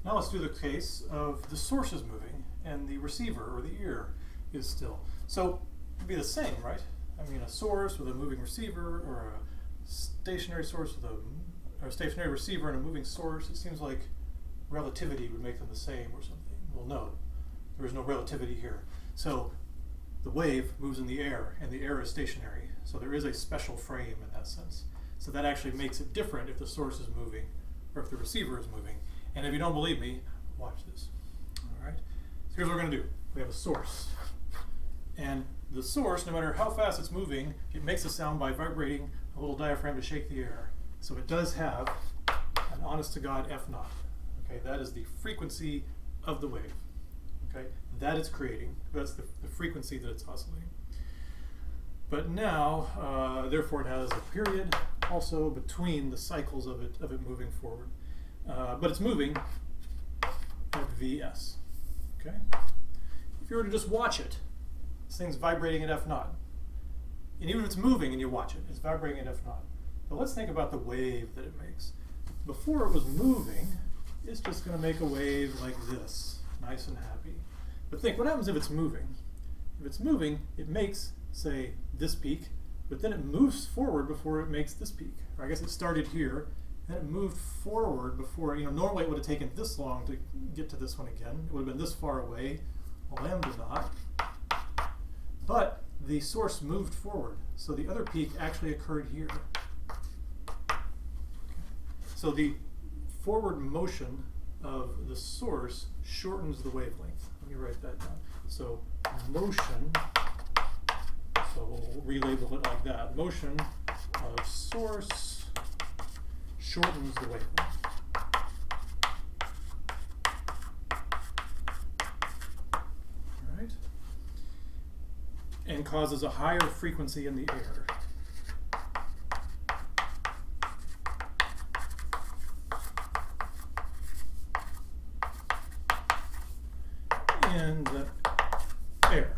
Now let's do the case of the source is moving and the receiver or the ear is still. So it'd be the same, right? I mean, a source with a moving receiver, or a stationary source with a stationary receiver and a moving source. It seems like relativity would make them the same or something. Well, no, there is no relativity here. So the wave moves in the air and the air is stationary. So there is a special frame in that sense. So that actually makes it different if the source is moving or if the receiver is moving. And if you don't believe me, watch this. All right. So here's what we're going to do. We have a source. And the source, no matter how fast it's moving, it makes a sound by vibrating a little diaphragm to shake the air. So it does have an honest-to-God F naught. Okay, that is the frequency of the wave. Okay, that it's creating. That's the frequency that it's oscillating. But now, therefore, it has a period also between the cycles of it moving forward. But it's moving at Vs. Okay. If you were to just watch it, this thing's vibrating at F naught. And even if it's moving and you watch it, it's vibrating at F naught. But let's think about the wave that it makes. Before it was moving, it's just going to make a wave like this, nice and happy. But think, what happens if it's moving? If it's moving, it makes, say, this peak, but then it moves forward before it makes this peak. Or I guess it started here, and it moved forward before, normally it would have taken this long to get to this one again. It would have been this far away, lambda naught. But the source moved forward, so the other peak actually occurred here. Okay. So the forward motion of the source shortens the wavelength. Let me write that down. So motion, so we'll relabel it like that. Motion of source shortens the wavelength. All right. And causes a higher frequency in the air. In the air.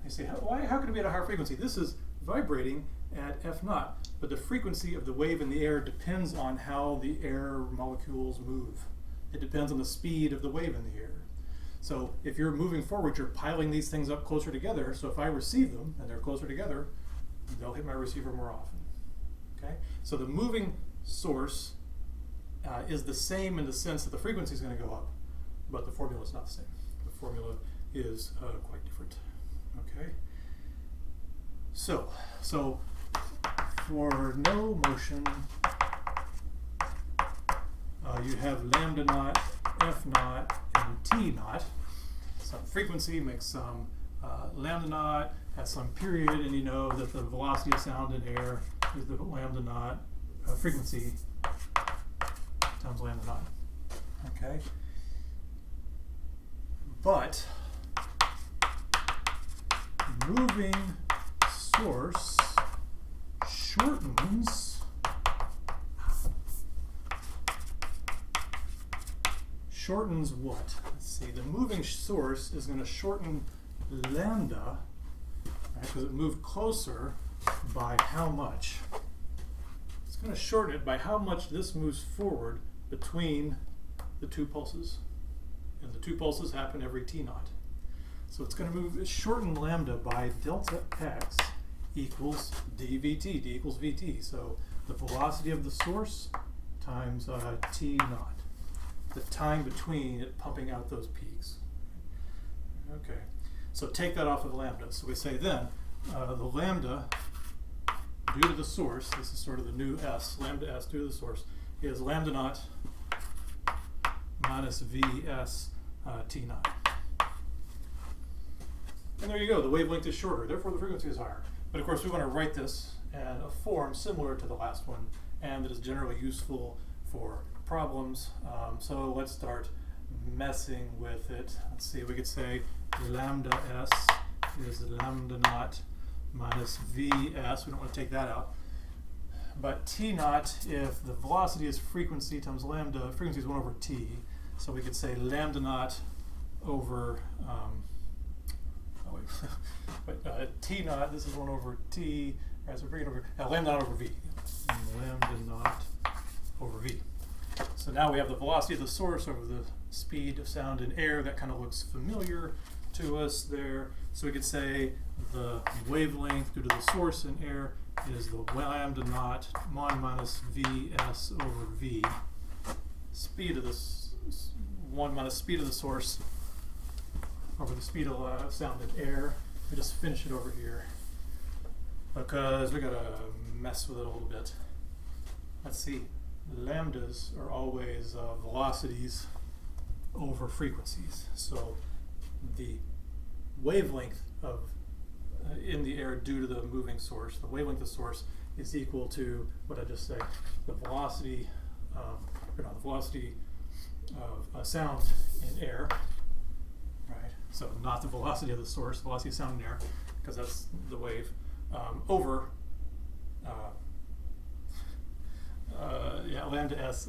You say, how could it be at a higher frequency? This is vibrating at F naught, but the frequency of the wave in the air depends on how the air molecules move. It depends on the speed of the wave in the air. So if you're moving forward, you're piling these things up closer together. So if I receive them and they're closer together, they'll hit my receiver more often. Okay? So the moving source is the same in the sense that the frequency is going to go up, but the formula is not the same. The formula is quite different. Okay? So for no motion, you have lambda naught, F naught, and T naught. Some frequency makes some lambda naught, has some period, and you know that the velocity of sound in air is the lambda naught frequency times lambda naught. Okay? But moving source shortens what? Let's see, the moving source is going to shorten lambda, right, because it moved closer by how much? It's going to shorten it by how much this moves forward between the two pulses. And the two pulses happen every T naught. So it's going to shorten lambda by delta x equals dVt, d equals Vt. So the velocity of the source times T naught. The time between it pumping out those peaks. Okay, so take that off of lambda. So we say then, the lambda due to the source, this is sort of the new S, lambda S due to the source, is lambda naught minus Vs T naught. And there you go, the wavelength is shorter, therefore the frequency is higher. But of course we want to write this in a form similar to the last one, and that is generally useful for problems. So let's start messing with it. Let's see, we could say lambda S is lambda naught minus Vs. We don't want to take that out. But T naught, if the velocity is frequency times lambda, frequency is 1 over T. So we could say lambda naught over, T naught, this is 1 over T, right, so bring it over, lambda naught over V. Lambda naught over V. So now we have the velocity of the source over the speed of sound in air. That kind of looks familiar to us there. So we could say the wavelength due to the source in air is the lambda naught 1 minus Vs over V. Speed of this 1 minus speed of the source over the speed of sound in air. We just finish it over here because we gotta mess with it a little bit. Let's see. Lambdas are always velocities over frequencies. So the wavelength of in the air due to the moving source, the wavelength of the source is equal to what I just said, the velocity, the velocity of sound in air, right? So not the velocity of the source, velocity of sound in air, because that's the wave, over lambda s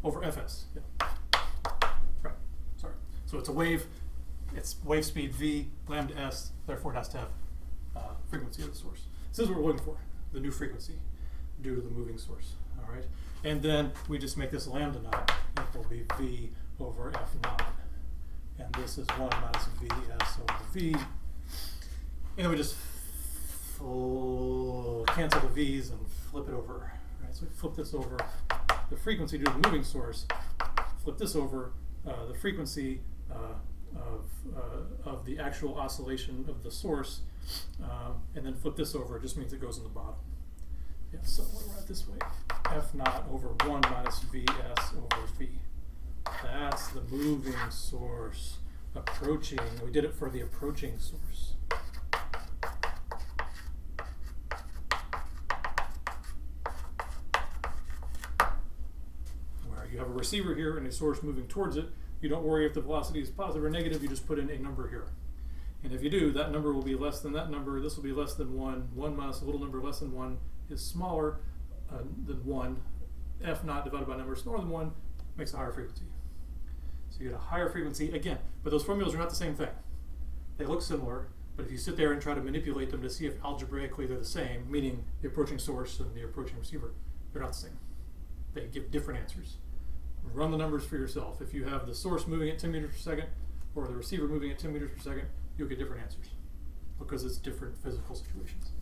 over fs. Yeah. Right. Sorry. So it's a wave. It's wave speed v lambda s. Therefore, it has to have frequency of the source. This is what we're looking for: the new frequency due to the moving source. All right. And then we just make this lambda naught equal be v over f naught, and this is 1 minus vs over v. And then we just cancel the v's and flip it over. Right? So we flip this over the frequency due to the moving source, flip this over the frequency of the actual oscillation of the source, and then flip this over. It just means it goes in the bottom. Yeah, so we'll write this way: f naught over 1 minus vs over v. That's the moving source approaching. We did it for the approaching source. You have a receiver here and a source moving towards it. You don't worry if the velocity is positive or negative. You just put in a number here. And if you do, that number will be less than that number. This will be less than 1. 1 minus a little number less than 1 is smaller than 1. F naught divided by a number smaller than 1 makes a higher frequency. So you get a higher frequency again. But those formulas are not the same thing. They look similar, but if you sit there and try to manipulate them to see if algebraically they're the same, meaning the approaching source and the approaching receiver, they're not the same. They give different answers. Run the numbers for yourself. If you have the source moving at 10 meters per second or the receiver moving at 10 meters per second, you'll get different answers because it's different physical situations.